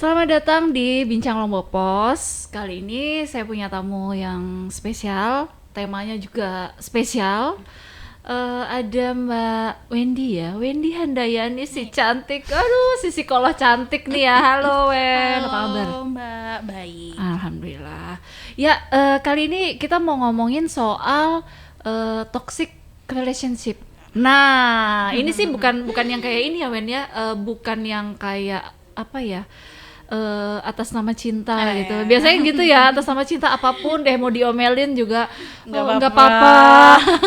Selamat datang di Bincang Lombok Pos. Kali ini saya punya tamu yang spesial, temanya juga spesial. Ada Mbak Wendy ya, Wendy Handayani si cantik. Aduh, si psikolog cantik nih ya. Halo Wen, apa kabar? Halo Mbak, baik. Alhamdulillah. Ya, kali ini kita mau ngomongin soal toxic relationship. Nah, ini sih bukan yang kayak ini ya Wen ya, bukan yang kayak apa ya? Atas nama cinta gitu. Ya. Biasanya gitu ya, atas nama cinta apapun deh, mau diomelin juga nggak apa-apa. apa-apa.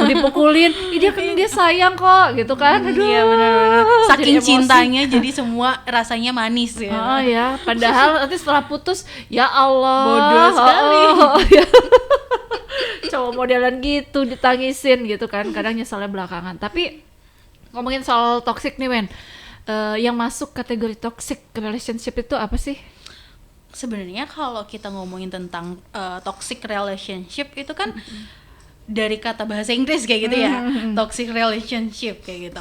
Mau dipukulin, dia sayang kok gitu kan. Aduh. Iya benar-benar. jadi Saking emosi. cintanya jadi semua rasanya manis ya. Oh ya, padahal nanti setelah putus, ya Allah. Bodoh sekali. Ya. Cowok modelan gitu ditangisin gitu kan, kadang nyeselnya belakangan. Tapi ngomongin soal toxic nih Wen, yang masuk kategori toxic relationship itu apa sih? Sebenarnya kalau kita ngomongin tentang toxic relationship itu kan dari kata bahasa Inggris kayak gitu ya, toxic relationship kayak gitu,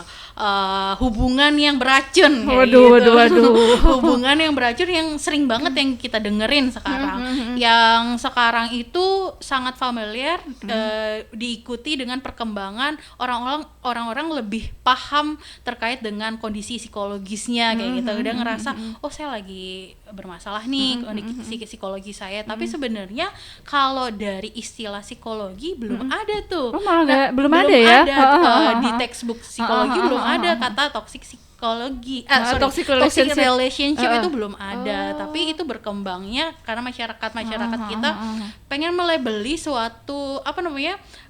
hubungan yang beracun kayak Waduh. hubungan yang beracun yang sering banget yang kita dengerin sekarang, yang sekarang itu sangat familiar, diikuti dengan perkembangan orang-orang lebih paham terkait dengan kondisi psikologisnya kayak gitu. Dia ngerasa oh saya lagi bermasalah nih kondisi psikologi saya, tapi sebenarnya kalau dari istilah psikologi belum ada tuh. Oh, malah belum ada ya? Di textbook psikologi belum ada kata toxic psikologi. Toxic Toxic relationship. relationship itu belum ada, tapi itu berkembangnya karena masyarakat kita pengen melabeli suatu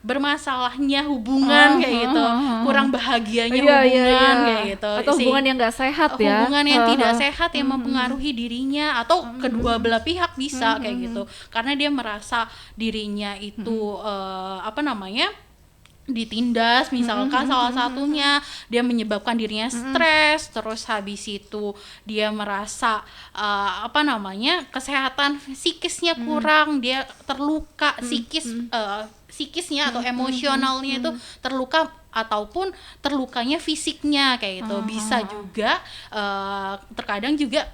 bermasalahnya hubungan kayak gitu, kurang bahagianya hubungan kayak gitu. Atau hubungan yang nggak sehat ya? Hubungan yang tidak sehat yang mempengaruhi dirinya atau kedua belah pihak bisa kayak gitu, karena dia merasa dirinya itu ditindas misalkan, salah satunya dia menyebabkan dirinya stres, terus habis itu dia merasa kesehatan psikisnya kurang, dia terluka psikisnya atau emosionalnya itu terluka, ataupun terlukanya fisiknya kayak gitu. Bisa juga terkadang juga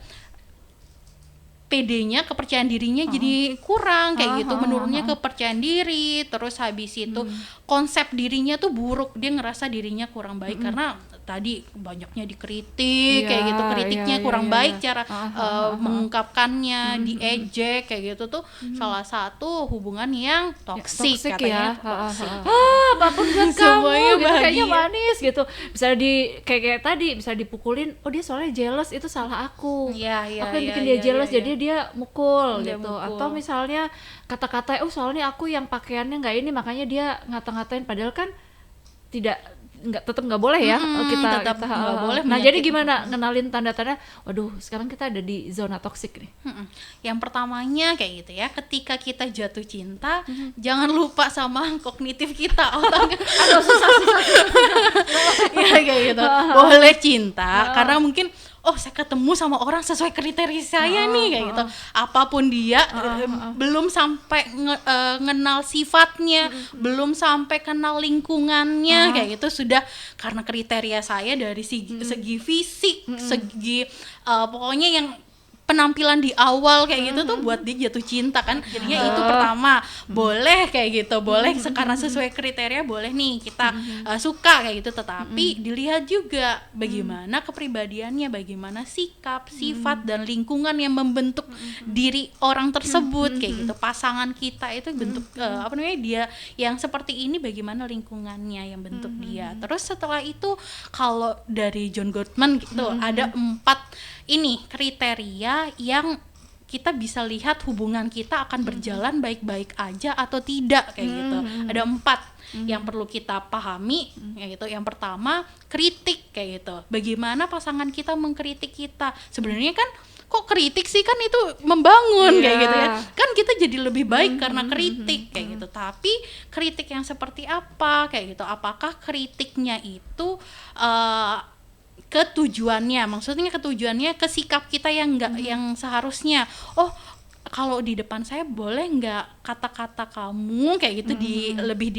PD-nya, kepercayaan dirinya jadi kurang kayak gitu, menurunnya kepercayaan diri, terus habis itu konsep dirinya tuh buruk, dia ngerasa dirinya kurang baik karena tadi banyaknya dikritik kayak gitu, kritiknya kurang baik, cara mengungkapkannya, diejek kayak gitu tuh salah satu hubungan yang toksik katanya. Toksik. Apapun buat kamu Semuanya gitu, bahagia. kayaknya manis gitu. Bisa kayak tadi bisa dipukulin, oh dia soalnya jealous, itu salah aku. Aku yang bikin dia jealous, jadi dia mukul Dia gitu. mukul. Atau misalnya kata-kata, oh soalnya aku yang pakaiannya nggak ini, makanya dia ngata-ngatain, padahal kan tetap nggak boleh ya, kita nggak boleh Nah jadi menyakiti. gimana ngenalin tanda-tanda, waduh sekarang kita ada di zona toksik nih? Yang pertamanya kayak gitu ya, ketika kita jatuh cinta, jangan lupa sama kognitif kita, otak. Aduh susah. Ya kayak gitu. Boleh cinta karena mungkin saya ketemu sama orang sesuai kriteria saya nih kayak gitu. Apapun dia, belum sampai ngenal sifatnya, belum sampai kenal lingkungannya kayak gitu, sudah karena kriteria saya dari segi fisik, segi pokoknya yang penampilan di awal kayak gitu tuh buat dia jatuh cinta kan. Jadinya itu pertama, boleh kayak gitu, boleh karena sesuai kriteria, boleh nih kita suka kayak gitu, tetapi dilihat juga bagaimana kepribadiannya, bagaimana sikap, sifat dan lingkungan yang membentuk diri orang tersebut kayak gitu. Pasangan kita itu bentuk dia yang seperti ini, bagaimana lingkungannya yang bentuk dia. Terus setelah itu kalau dari John Gottman gitu ada 4 kriteria yang kita bisa lihat hubungan kita akan berjalan baik-baik aja atau tidak kayak gitu. Ada 4 yang perlu kita pahami kayak gitu. Yang pertama, kritik kayak gitu. Bagaimana pasangan kita mengkritik kita? Sebenarnya kan kok kritik sih, kan itu membangun kayak gitu ya. Kan kita jadi lebih baik karena kritik kayak gitu. Tapi kritik yang seperti apa kayak gitu? Apakah kritiknya itu maksudnya ketujuannya ke sikap kita yang enggak yang seharusnya. Kalau di depan saya boleh nggak kata-kata kamu kayak gitu lebih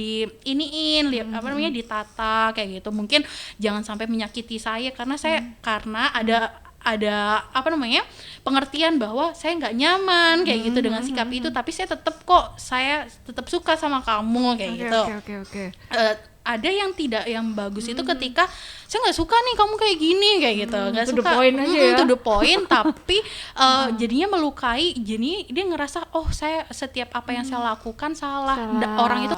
ditata kayak gitu, mungkin jangan sampai menyakiti saya karena ada ada apa namanya pengertian bahwa saya nggak nyaman kayak gitu dengan sikap itu, tapi saya tetap suka sama kamu kayak gitu. Oke. Ada yang tidak, yang bagus itu ketika saya nggak suka nih kamu kayak gini kayak gitu, nggak To suka the point aja ya. to the point tapi jadinya melukai, jadi dia ngerasa saya setiap apa yang saya lakukan salah. Orang itu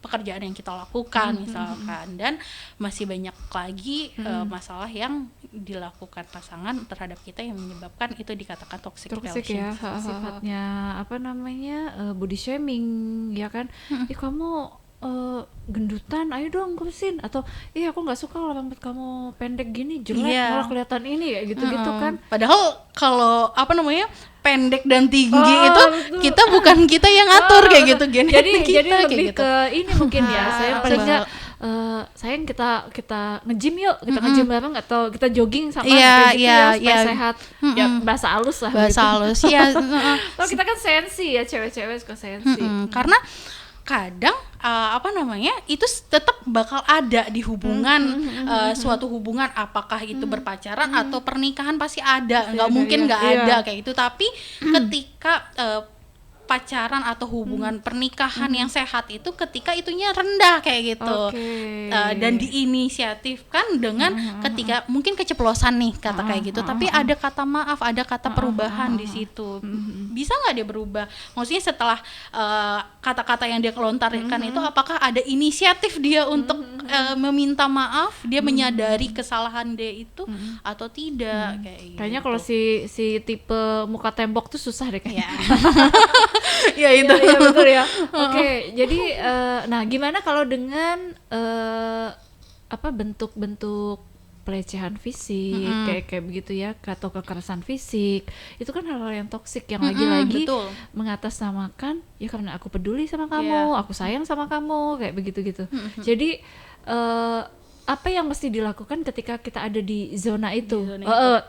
pekerjaan yang kita lakukan misalkan, dan masih banyak lagi masalah yang dilakukan pasangan terhadap kita yang menyebabkan itu dikatakan toxic ya, sifatnya apa namanya body shaming ya kan. Ih kamu gendutan, ayo dong kurusin, atau aku nggak suka kalau rambut kamu pendek gini, jelek malah kelihatan ini ya gitu-gitu kan. Padahal kalau apa namanya pendek dan tinggi itu kita bukan kita yang atur kayak gitu, jadi kita lebih gitu. ke ini mungkin ya, saya paling nggak sayang kita nge-gym yuk, kita nge-gym bareng atau kita jogging sama kayak gitu ya supaya sehat. Ya bahasa halus lah, bahasa halus ya. Kalau kita kan sensi ya, cewek-cewek suka sensi. Karena kadang apa namanya itu tetap bakal ada di hubungan, suatu hubungan, apakah itu berpacaran atau pernikahan, pasti ada, nggak mungkin nggak ada kayak itu. Tapi ketika pacaran atau hubungan pernikahan yang sehat itu ketika itunya rendah kayak gitu, dan diinisiatifkan dengan ketika mungkin keceplosan nih kata kayak gitu, tapi ada kata maaf, ada kata perubahan di situ. Bisa nggak dia berubah? Maksudnya setelah kata-kata yang dia kelontarkan itu, apakah ada inisiatif dia untuk meminta maaf, dia menyadari kesalahan dia itu atau tidak? Kayaknya kalau si tipe muka tembok tuh susah deh kayaknya. Ya itu. Ya, betul ya. Oke, jadi nah gimana kalau dengan bentuk-bentuk pelecehan fisik kayak begitu ya, atau kekerasan fisik, itu kan hal-hal yang toksik yang lagi-lagi mengatasnamakan ya karena aku peduli sama kamu, aku sayang sama kamu, kayak begitu-gitu. Jadi apa yang mesti dilakukan ketika kita ada di zona itu?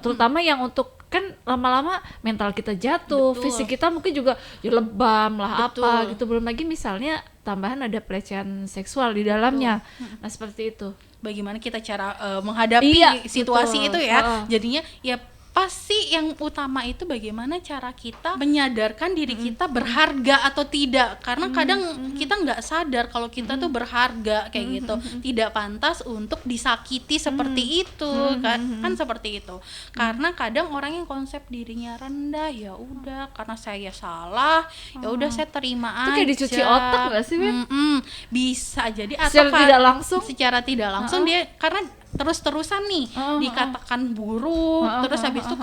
Terutama yang untuk, kan lama-lama mental kita jatuh, fisik kita mungkin juga ya lebam lah, apa gitu. Belum lagi misalnya tambahan ada pelecehan seksual di dalamnya. Nah seperti itu. Bagaimana kita cara menghadapi situasi itu ya? Jadinya ya pasti yang utama itu bagaimana cara kita menyadarkan diri kita berharga atau tidak, karena kadang kita nggak sadar kalau kita tuh berharga kayak gitu, tidak pantas untuk disakiti seperti itu kan seperti itu. Karena kadang orang yang konsep dirinya rendah, ya udah karena saya salah, ya udah saya terima aja. Itu kayak dicuci otak nggak sih, Win? Bisa jadi, atau secara tidak langsung dia karena terus-terusan nih dikatakan buruk, terus habis itu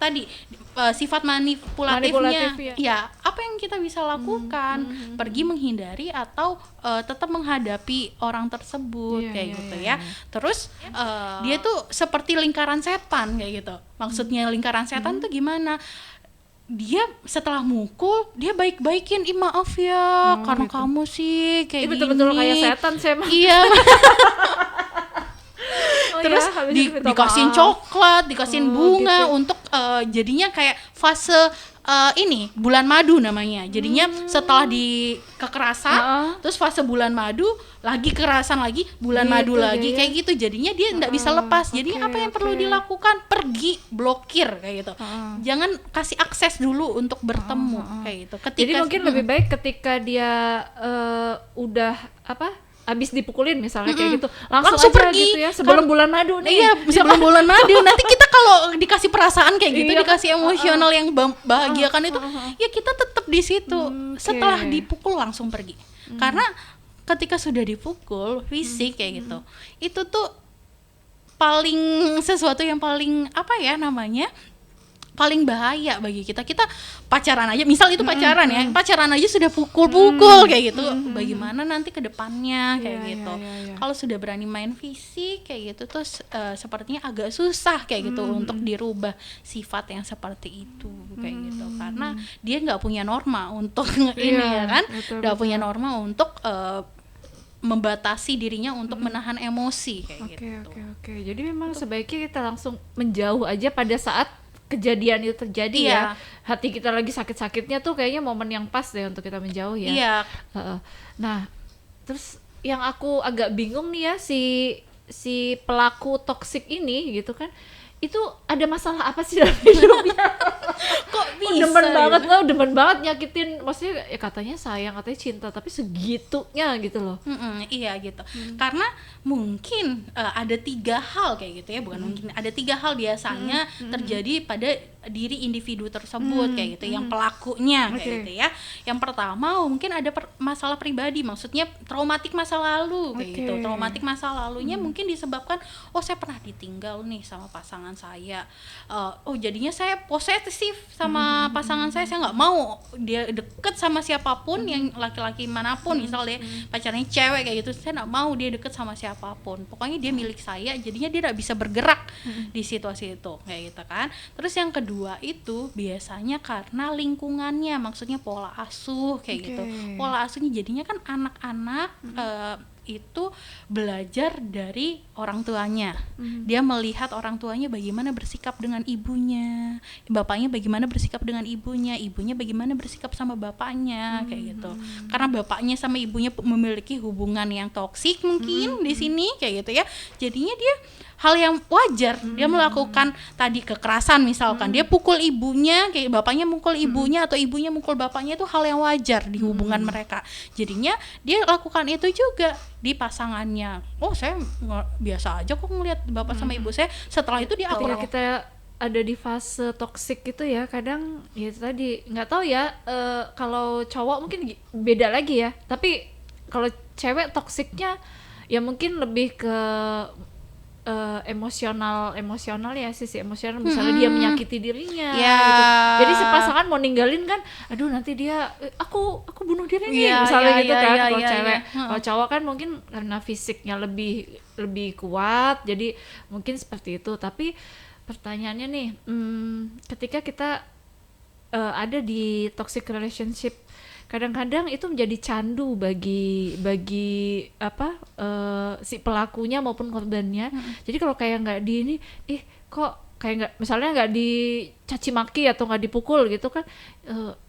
tadi sifat manipulatifnya ya, apa yang kita bisa lakukan? Pergi menghindari atau tetap menghadapi orang tersebut kayak gitu ya. Terus dia tuh seperti lingkaran setan kayak gitu. Maksudnya lingkaran setan tuh gimana? Dia setelah mukul dia baik-baikin, maaf ya karena gitu. Kamu sih kayak gini. Betul-betul kayak setan sih emang. Iya. Terus dikasihin coklat, dikasihin bunga gitu. Untuk jadinya kayak fase ini bulan madu namanya. Jadinya setelah di kekerasan, terus fase bulan madu lagi, kekerasan lagi, bulan madu lagi kayak gitu. Jadinya dia nggak bisa lepas. Jadi apa yang perlu dilakukan? Pergi, blokir kayak gitu. Jangan kasih akses dulu untuk bertemu kayak gitu. Jadi mungkin lebih baik ketika dia udah abis dipukulin misalnya kayak gitu, langsung aja pergi gitu ya, sebelum bulan madu nih. Iya, sebelum bulan madu. Nanti kita kalau dikasih perasaan kayak gitu, dikasih emosional yang bahagiakan itu, ya kita tetap di situ. Setelah dipukul langsung pergi. Karena ketika sudah dipukul fisik kayak gitu, itu tuh paling sesuatu yang paling paling bahaya bagi kita. Kita pacaran aja, misal itu pacaran ya, pacaran aja sudah pukul-pukul kayak gitu. Bagaimana nanti ke depannya kayak gitu. Kalau sudah berani main fisik kayak gitu tuh sepertinya agak susah kayak gitu untuk dirubah sifat yang seperti itu kayak gitu. Karena dia nggak punya norma untuk ini ya kan, nggak punya norma untuk membatasi dirinya untuk menahan emosi kayak gitu. Oke. Jadi memang sebaiknya kita langsung menjauh aja pada saat kejadian itu terjadi ya. Hati kita lagi sakit-sakitnya tuh kayaknya momen yang pas deh untuk kita menjauh ya. Nah, terus yang aku agak bingung nih ya, si pelaku toksik ini gitu kan, itu ada masalah apa sih dalam hidupnya? Kok bisa Demen banget gitu? loh, demen banget nyakitin. Maksudnya ya katanya sayang, katanya cinta, tapi segitunya gitu loh. Iya gitu. Karena mungkin ada 3 hal kayak gitu ya, bukan mungkin, ada 3 hal biasanya terjadi pada diri individu tersebut kayak gitu, yang pelakunya kayak gitu ya. Yang pertama mungkin ada masalah pribadi, maksudnya traumatik masa lalu kayak gitu. Traumatik masa lalunya mungkin disebabkan, oh saya pernah ditinggal nih sama pasangan saya, oh jadinya saya posesif sama pasangan saya nggak mau dia deket sama siapapun, yang laki-laki manapun, misalnya pacarnya cewek kayak gitu, saya nggak mau dia deket sama siapapun, pokoknya dia milik saya, jadinya dia nggak bisa bergerak di situasi itu kayak gitu kan. Terus yang kedua itu biasanya karena lingkungannya, maksudnya pola asuh kayak gitu. Pola asuhnya jadinya kan anak-anak itu belajar dari orang tuanya. Dia melihat orang tuanya bagaimana bersikap dengan ibunya, bapaknya bagaimana bersikap dengan ibunya, ibunya bagaimana bersikap sama bapaknya kayak gitu. Karena bapaknya sama ibunya memiliki hubungan yang toksik mungkin di sini kayak gitu ya. Jadinya dia hal yang wajar dia melakukan tadi kekerasan, misalkan dia pukul ibunya, kayak bapaknya mukul ibunya atau ibunya mukul bapaknya, itu hal yang wajar di hubungan mereka. Jadinya dia lakukan itu juga di pasangannya. Oh saya biasa aja kok ngelihat bapak sama ibu saya. Setelah itu dia Ketika kita ada di fase toksik gitu ya, kadang ya itu tadi nggak tahu ya, kalau cowok mungkin beda lagi ya, tapi kalau cewek toksiknya ya mungkin lebih ke emosional ya, sisi emosional, misalnya dia menyakiti dirinya gitu. Jadi si pasangan mau ninggalin kan, aduh nanti dia aku bunuh diri nih, misalnya gitu kan. Kalau cewek, kalau cowok kan mungkin karena fisiknya lebih kuat, jadi mungkin seperti itu. Tapi pertanyaannya nih, ketika kita ada di toxic relationship, kadang-kadang itu menjadi candu bagi si pelakunya maupun korbannya. Jadi kalau kayak nggak di ini, kok kayak nggak, misalnya nggak dicaci maki atau nggak dipukul gitu kan,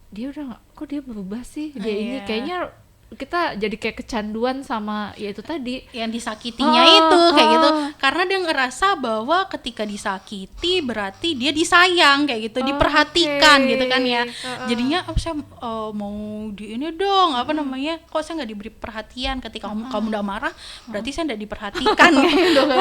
dia udah nggak, kok dia berubah sih, dia ini kayaknya kita jadi kayak kecanduan sama ya itu tadi yang disakitinya itu kayak gitu, karena dia ngerasa bahwa ketika disakiti berarti dia disayang kayak gitu, diperhatikan gitu kan ya. Jadinya saya mau di ini dong, apa namanya, kok saya nggak diberi perhatian ketika kamu udah marah, berarti saya nggak diperhatikan kayak gitu kan.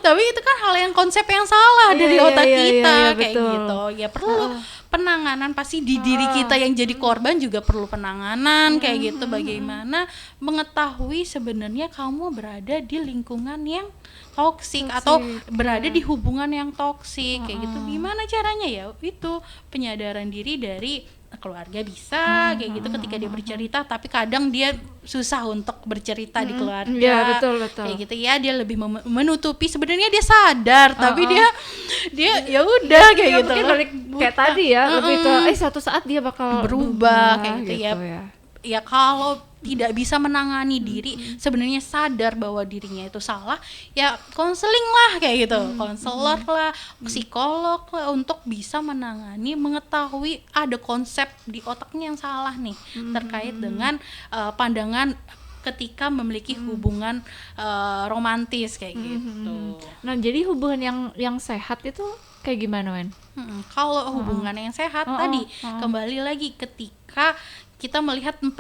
Tapi itu kan hal yang konsep yang salah dari otak kita kayak gitu ya. Perlu penanganan, pasti di diri kita yang jadi korban juga perlu penanganan kayak gitu. Bagaimana mengetahui sebenarnya kamu berada di lingkungan yang toksik atau berada di hubungan yang toksik kayak gitu. Gimana caranya ya? Itu penyadaran diri dari keluarga bisa kayak gitu, ketika dia bercerita, tapi kadang dia susah untuk bercerita di keluarga. Betul. Kayak gitu ya, dia lebih menutupi, sebenarnya dia sadar tapi dia ya udah kayak gitu. Mungkin balik kayak tadi ya, lebih ke suatu saat dia bakal berubah kayak gitu ya. Ya kalau tidak bisa menangani diri, sebenarnya sadar bahwa dirinya itu salah, ya konseling lah kayak gitu, konselor lah, psikolog lah, untuk bisa menangani, mengetahui ada konsep di otaknya yang salah nih terkait dengan pandangan ketika memiliki hubungan romantis kayak gitu. Nah, jadi hubungan yang sehat itu kayak gimana, Wen? Kalau hubungan yang sehat tadi kembali lagi ketika kita melihat 4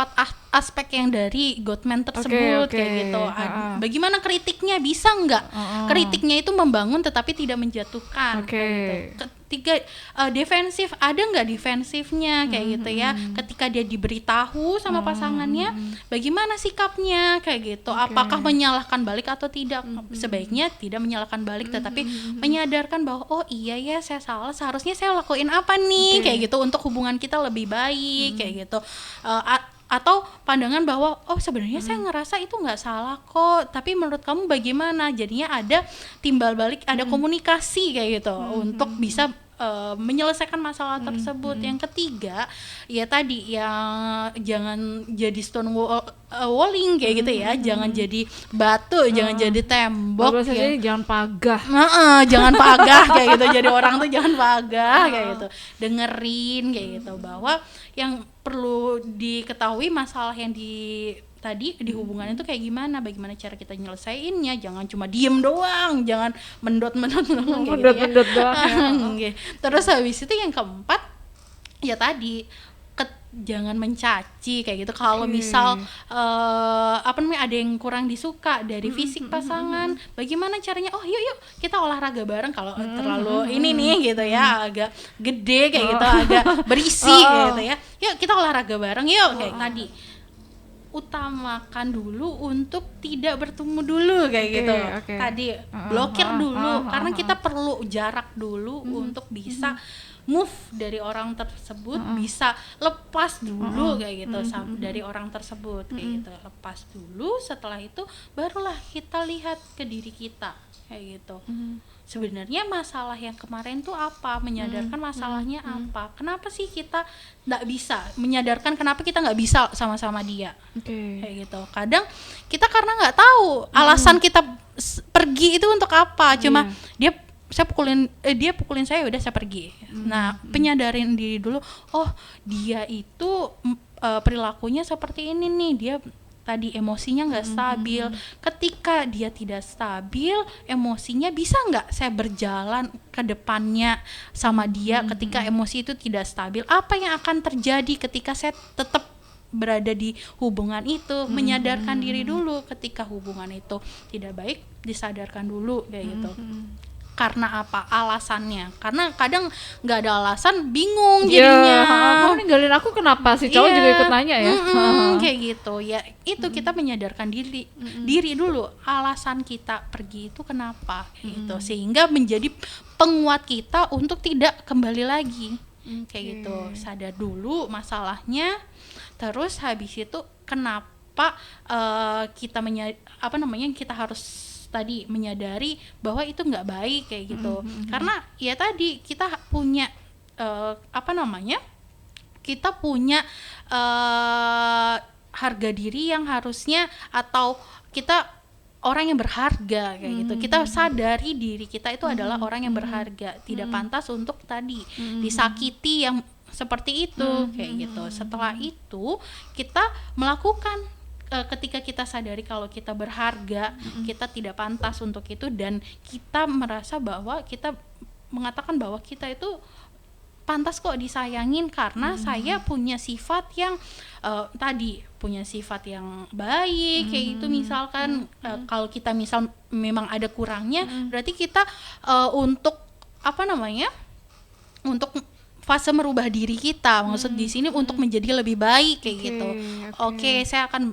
aspek yang dari Gottman tersebut kayak gitu. Bagaimana kritiknya, bisa nggak kritiknya itu membangun tetapi tidak menjatuhkan kayak gitu. Ketiga, defensif, ada nggak defensifnya kayak gitu ya. Ketika dia diberitahu sama pasangannya, bagaimana sikapnya kayak gitu. Apakah menyalahkan balik atau tidak? Sebaiknya tidak menyalahkan balik, tetapi menyadarkan bahwa oh iya ya saya salah, seharusnya saya lakuin apa nih kayak gitu untuk hubungan kita lebih baik kayak gitu. Atau pandangan bahwa oh sebenarnya saya ngerasa itu nggak salah kok, tapi menurut kamu bagaimana? Jadinya ada timbal balik, ada komunikasi kayak gitu untuk bisa menyelesaikan masalah tersebut. Yang ketiga ya tadi, yang jangan jadi walling kayak gitu ya, jangan jadi batu, jangan jadi tembok ya. Jangan pagah. Jangan pagah kayak gitu, jadi orang tuh jangan pagah kayak gitu, dengerin kayak gitu, bahwa yang perlu diketahui masalah yang tadi di hubungan itu kayak gimana, bagaimana cara kita nyelesainnya, jangan cuma diem doang, jangan mendot doang Mendot doang ya. Terus habis itu yang keempat ya tadi, jangan mencaci kayak gitu. Kalau misal ada yang kurang disuka dari fisik pasangan, bagaimana caranya? Oh yuk kita olahraga bareng, kalau terlalu ini nih gitu ya, agak gede kayak gitu, agak berisi kayak gitu ya, yuk kita olahraga bareng yuk kayak tadi. Utamakan dulu untuk tidak bertemu dulu kayak gitu. Tadi blokir dulu, karena kita perlu jarak dulu untuk bisa move dari orang tersebut, bisa lepas dulu kayak gitu dari orang tersebut kayak gitu. Lepas dulu, setelah itu barulah kita lihat ke diri kita kayak gitu. Sebenarnya masalah yang kemarin tuh apa, menyadarkan masalahnya apa, kenapa sih kita nggak bisa menyadarkan, kenapa kita nggak bisa sama-sama dia kayak gitu. Kadang kita karena nggak tahu alasan kita pergi itu untuk apa, cuma dia pukulin saya, udah saya pergi. Nah, penyadarin diri dulu, oh dia itu perilakunya seperti ini nih, dia tadi emosinya nggak stabil. Ketika dia tidak stabil emosinya, bisa nggak saya berjalan ke depannya sama dia ketika emosi itu tidak stabil? Apa yang akan terjadi ketika saya tetap berada di hubungan itu? Menyadarkan diri dulu, ketika hubungan itu tidak baik, disadarkan dulu kayak gitu. Karena apa alasannya? Karena kadang nggak ada alasan, bingung jadinya. Kamu ninggalin aku kenapa sih? Cowok juga ikut nanya ya. Kayak gitu ya. Itu kita menyadarkan diri dulu, alasan kita pergi itu kenapa gitu, sehingga menjadi penguat kita untuk tidak kembali lagi kayak gitu. Sadar dulu masalahnya, terus habis itu kenapa kita kita harus tadi menyadari bahwa itu nggak baik kayak gitu. Karena ya tadi kita punya kita punya harga diri yang harusnya, atau kita orang yang berharga kayak gitu. Kita sadari diri kita itu adalah orang yang berharga, tidak pantas untuk tadi disakiti yang seperti itu kayak gitu. Setelah itu kita melakukan, ketika kita sadari kalau kita berharga, kita tidak pantas untuk itu, dan kita merasa bahwa kita mengatakan bahwa kita itu pantas kok disayangin, karena saya punya sifat yang tadi punya sifat yang baik kayak gitu misalkan. Kalau kita misal memang ada kurangnya, berarti kita untuk untuk fase merubah diri kita, maksud di sini untuk menjadi lebih baik kayak gitu. Oke, saya akan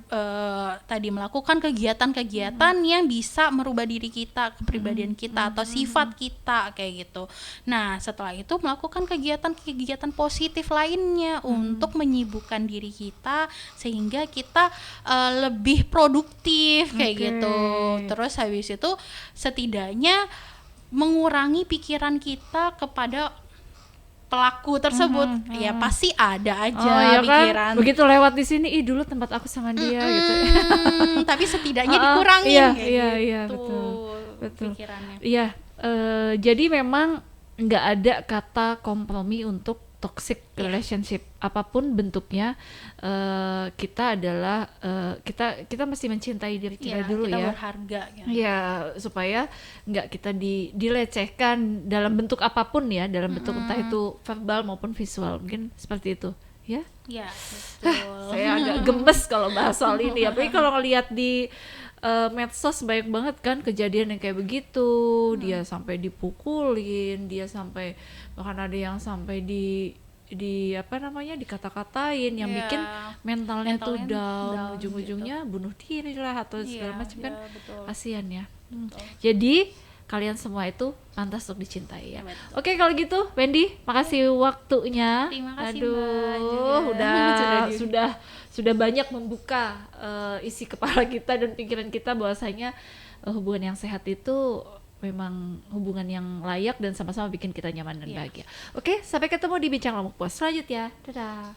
tadi melakukan kegiatan-kegiatan yang bisa merubah diri kita, kepribadian kita atau sifat kita kayak gitu. Nah, setelah itu melakukan kegiatan-kegiatan positif lainnya untuk menyibukkan diri kita sehingga kita lebih produktif kayak gitu. Terus habis itu setidaknya mengurangi pikiran kita kepada pelaku tersebut. Ya pasti ada aja pikiran. Kan? Begitu lewat di sini, dulu tempat aku sama dia gitu. Tapi setidaknya dikurangin iya, betul. Pikirannya. Iya, jadi memang nggak ada kata kompromi untuk toxic relationship, apapun bentuknya. Kita adalah kita mesti mencintai diri kita dulu, kita ya. Berharga. Ya, supaya nggak kita dilecehkan dalam bentuk apapun ya, dalam bentuk entah itu verbal maupun visual, mungkin seperti itu, ya. Ya, betul. Saya agak gemes kalau bahas soal ini, apalagi kalau ngelihat di medsos banyak banget kan kejadian yang kayak begitu. Dia sampai dipukulin, dia sampai bahkan ada yang sampai dikata-katain, yang bikin mentalnya tuh down, ujung-ujungnya gitu. Bunuh diri lah atau segala macam kan. Kasian ya. Jadi kalian semua itu pantas untuk dicintai ya. Oke, kalau gitu Wendy, makasih waktunya. Terima kasih, Mbak. Sudah banyak membuka isi kepala kita dan pikiran kita bahwasanya hubungan yang sehat itu memang hubungan yang layak dan sama-sama bikin kita nyaman dan bahagia. Oke, sampai ketemu di Bincang Lamuk Puas selanjutnya. Dadah.